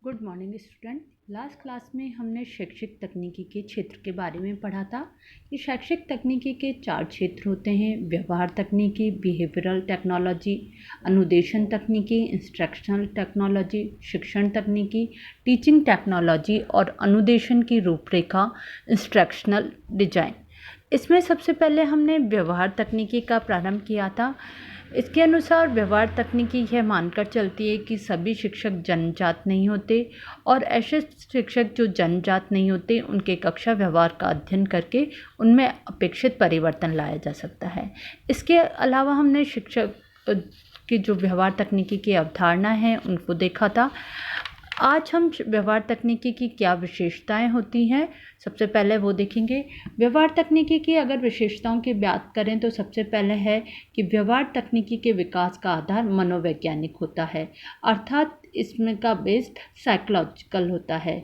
Good morning student. Last class में हमने शैक्षिक तकनीकी के क्षेत्र के बारे में पढ़ा था कि शैक्षिक तकनीकी के 4 क्षेत्र होते हैं: व्यवहार तकनीकी, बिहेवियरल टेक्नोलॉजी, अनुदेशन तकनीकी, इंस्ट्रक्शनल टेक्नोलॉजी, शिक्षण तकनीकी, टीचिंग टेक्नोलॉजी और अनुदेशन की रूपरेखा, इंस्ट्रक्शनल डिजाइन। इसमें सबसे पहले हमने व्यवहार तकनीकी का प्रारंभ किया था। इसके अनुसार व्यवहार तकनीकी यह मानकर चलती है कि सभी शिक्षक जन्मजात नहीं होते और ऐसे शिक्षक जो जन्मजात नहीं होते उनके कक्षा व्यवहार का अध्ययन करके उनमें अपेक्षित परिवर्तन लाया जा सकता है। इसके अलावा हमने शिक्षक की जो व्यवहार तकनीकी की अवधारणा है उनको देखा था। आज हम व्यवहार तकनीकी की क्या विशेषताएं होती हैं सबसे पहले वो देखेंगे। व्यवहार तकनीकी की अगर विशेषताओं की बात करें तो सबसे पहले है कि व्यवहार तकनीकी के विकास का आधार मनोवैज्ञानिक होता है, अर्थात इसमें का बेस्ड साइकोलॉजिकल होता है।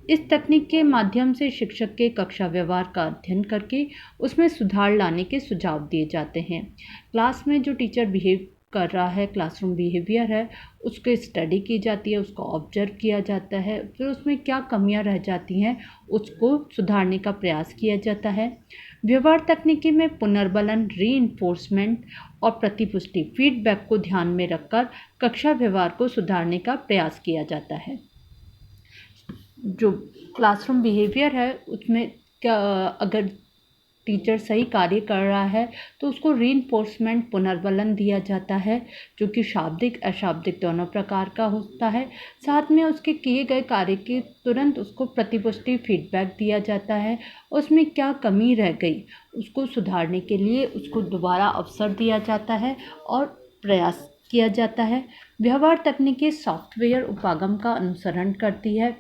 इस तकनीक के माध्यम से शिक्षक के कक्षा व्यवहार का अध्ययन करके उसमें सुधार लाने के सुझाव दिए जाते हैं। क्लास में जो टीचर बिहेव कर रहा है, क्लासरूम बिहेवियर है, उसकी स्टडी की जाती है, उसको ऑब्जर्व किया जाता है, फिर उसमें क्या कमियां रह जाती हैं उसको सुधारने का प्रयास किया जाता है। व्यवहार तकनीकी में पुनर्बलन, रीइंफोर्समेंट और प्रतिपुष्टि, फीडबैक को ध्यान में रखकर कक्षा व्यवहार को सुधारने का प्रयास किया जाता है। जो क्लासरूम बिहेवियर है उसमें क्या अगर टीचर सही कार्य कर रहा है तो उसको रीइंफोर्समेंट, पुनर्बलन दिया जाता है, जो कि शाब्दिक अशाब्दिक दोनों प्रकार का होता है। साथ में उसके किए गए कार्य के तुरंत उसको प्रतिपुष्टि, फीडबैक दिया जाता है। उसमें क्या कमी रह गई उसको सुधारने के लिए उसको दोबारा अवसर दिया जाता है और प्रयास किया जाता है। व्यवहार तकनीकी सॉफ्टवेयर उपागम का अनुसरण करती है।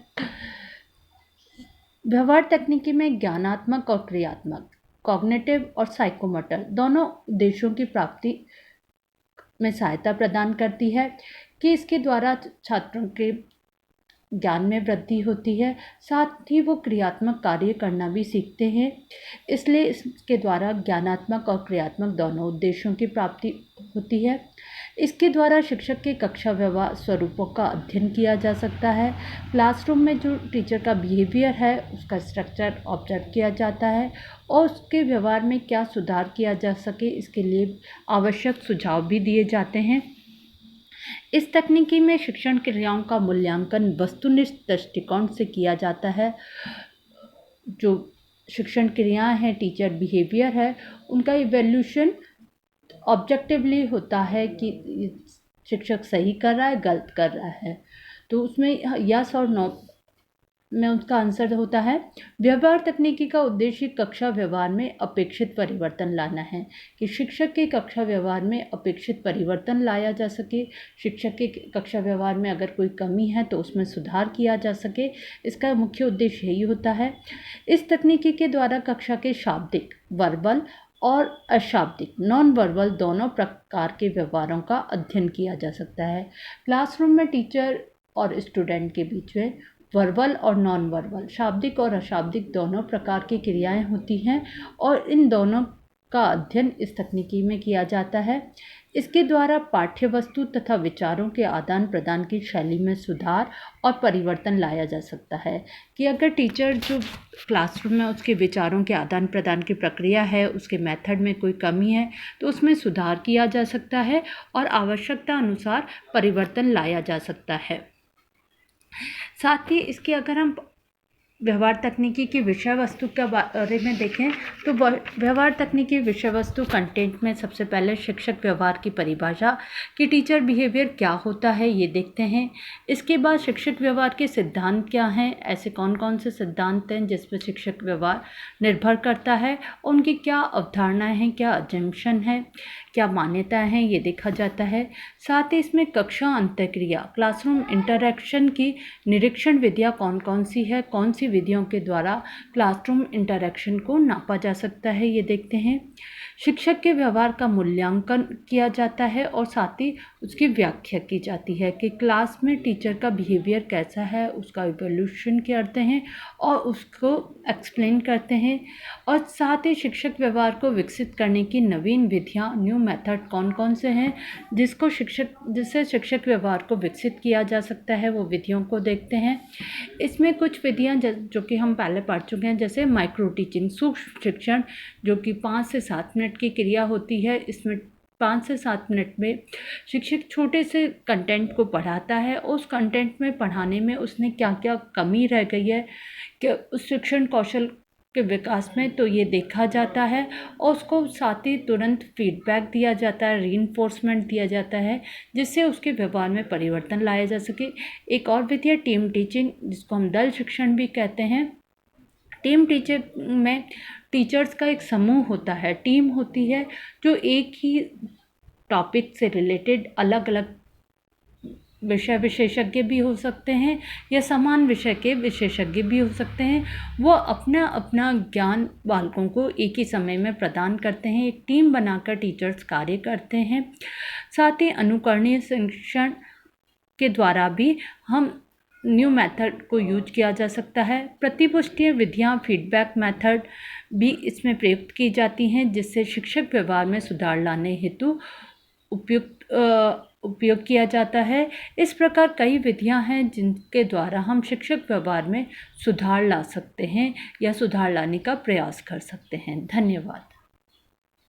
व्यवहार तकनीकी में ज्ञानात्मक और क्रियात्मक, कॉग्निटिव और साइकोमोटर दोनों उद्देश्यों की प्राप्ति में सहायता प्रदान करती है कि इसके द्वारा छात्रों के ज्ञान में वृद्धि होती है, साथ ही वो क्रियात्मक कार्य करना भी सीखते हैं। इसलिए इसके द्वारा ज्ञानात्मक और क्रियात्मक दोनों उद्देश्यों की प्राप्ति होती है। इसके द्वारा शिक्षक के कक्षा व्यवहार स्वरूपों का अध्ययन किया जा सकता है। क्लासरूम में जो टीचर का बिहेवियर है उसका स्ट्रक्चर ऑब्जर्व किया जाता है और उसके व्यवहार में क्या सुधार किया जा सके इसके लिए आवश्यक सुझाव भी दिए जाते हैं। इस तकनीकी में शिक्षण क्रियाओं का मूल्यांकन वस्तुनिष्ठ दृष्टिकोण से किया जाता है। जो शिक्षण क्रियाएं हैं, टीचर बिहेवियर है, उनका इवैल्यूएशन ऑब्जेक्टिवली होता है कि शिक्षक सही कर रहा है, गलत कर रहा है, तो उसमें यस और नो में उसका आंसर होता है। व्यवहार तकनीकी का उद्देश्य कक्षा व्यवहार में अपेक्षित परिवर्तन लाना है, कि शिक्षक के कक्षा व्यवहार में अपेक्षित परिवर्तन लाया जा सके। शिक्षक के कक्षा व्यवहार में अगर कोई कमी है तो उसमें सुधार किया जा सके, इसका मुख्य उद्देश्य यही होता है। इस तकनीकी के द्वारा कक्षा के शाब्दिक, वर्बल और अशाब्दिक, नॉन वर्बल दोनों प्रकार के व्यवहारों का अध्ययन किया जा सकता है। क्लासरूम में टीचर और स्टूडेंट के बीच में वर्बल और नॉन वर्बल, शाब्दिक और अशाब्दिक दोनों प्रकार की क्रियाएं होती हैं और इन दोनों का अध्ययन इस तकनीकी में किया जाता है। इसके द्वारा पाठ्य वस्तु तथा विचारों के आदान प्रदान की शैली में सुधार और परिवर्तन लाया जा सकता है, कि अगर टीचर जो क्लासरूम में उसके विचारों के आदान प्रदान की प्रक्रिया है, उसके मेथड में कोई कमी है तो उसमें सुधार किया जा सकता है और आवश्यकता अनुसार परिवर्तन लाया जा सकता है। साथ ही इसके अगर हम व्यवहार तकनीकी की विषय वस्तु के बारे में देखें तो व्यवहार तकनीकी विषय वस्तु कंटेंट में सबसे पहले शिक्षक व्यवहार की परिभाषा, कि टीचर बिहेवियर क्या होता है ये देखते हैं। इसके बाद शिक्षक व्यवहार के सिद्धांत क्या हैं, ऐसे कौन कौन से सिद्धांत हैं जिस पर शिक्षक व्यवहार निर्भर करता है, उनकी क्या अवधारणाएं हैं, क्या अजम्पशन है, क्या मान्यताएं हैं, ये देखा जाता है। साथ ही इसमें कक्षा अंतःक्रिया, क्लासरूम इंटरैक्शन की निरीक्षण विधियाँ कौन कौन सी है, कौन सी सी विधियों के द्वारा क्लासरूम इंटरेक्शन को नापा जा सकता है, ये देखते हैं। शिक्षक के व्यवहार का मूल्यांकन किया जाता है और साथ ही उसकी व्याख्या की जाती है कि क्लास में टीचर का बिहेवियर कैसा है, उसका इवोल्यूशन करते हैं और उसको एक्सप्लेन करते हैं। और साथ ही शिक्षक व्यवहार को विकसित करने की नवीन विधियाँ, न्यू मेथड कौन कौन से हैं जिससे शिक्षक व्यवहार को विकसित किया जा सकता है, वो विधियों को देखते हैं। इसमें कुछ विधियाँ जो कि हम पहले पढ़ चुके हैं, जैसे माइक्रो टीचिंग, सूक्ष्म शिक्षण, जो कि 5 से 7 मिनट की क्रिया होती है। इसमें 5 से 7 मिनट में शिक्षक छोटे से कंटेंट को पढ़ाता है। उस कंटेंट में पढ़ाने में उसने क्या क्या कमी रह गई है कि उस शिक्षण कौशल के विकास में, तो ये देखा जाता है और उसको साथ ही तुरंत फीडबैक दिया जाता है, रीइंफोर्समेंट दिया जाता है, जिससे उसके व्यवहार में परिवर्तन लाया जा सके। एक और विधि है टीम टीचिंग, जिसको हम दल शिक्षण भी कहते हैं। टीम टीचिंग में टीचर्स का एक समूह होता है, टीम होती है, जो एक ही टॉपिक से रिलेटेड अलग अलग विषय विशेषज्ञ भी हो सकते हैं या समान विषय के विशेषज्ञ भी हो सकते हैं। वो अपना अपना ज्ञान बालकों को एक ही समय में प्रदान करते हैं। एक टीम बनाकर टीचर्स कार्य करते हैं। साथ ही अनुकरणीय शिक्षण के द्वारा भी हम न्यू मेथड को यूज किया जा सकता है। प्रतिपुष्टिय विधियाँ, फीडबैक मेथड भी इसमें प्रयुक्त की जाती हैं, जिससे शिक्षक व्यवहार में सुधार लाने हेतु उपयोग किया जाता है। इस प्रकार कई विधियां हैं जिनके द्वारा हम शिक्षक व्यवहार में सुधार ला सकते हैं या सुधार लाने का प्रयास कर सकते हैं। धन्यवाद।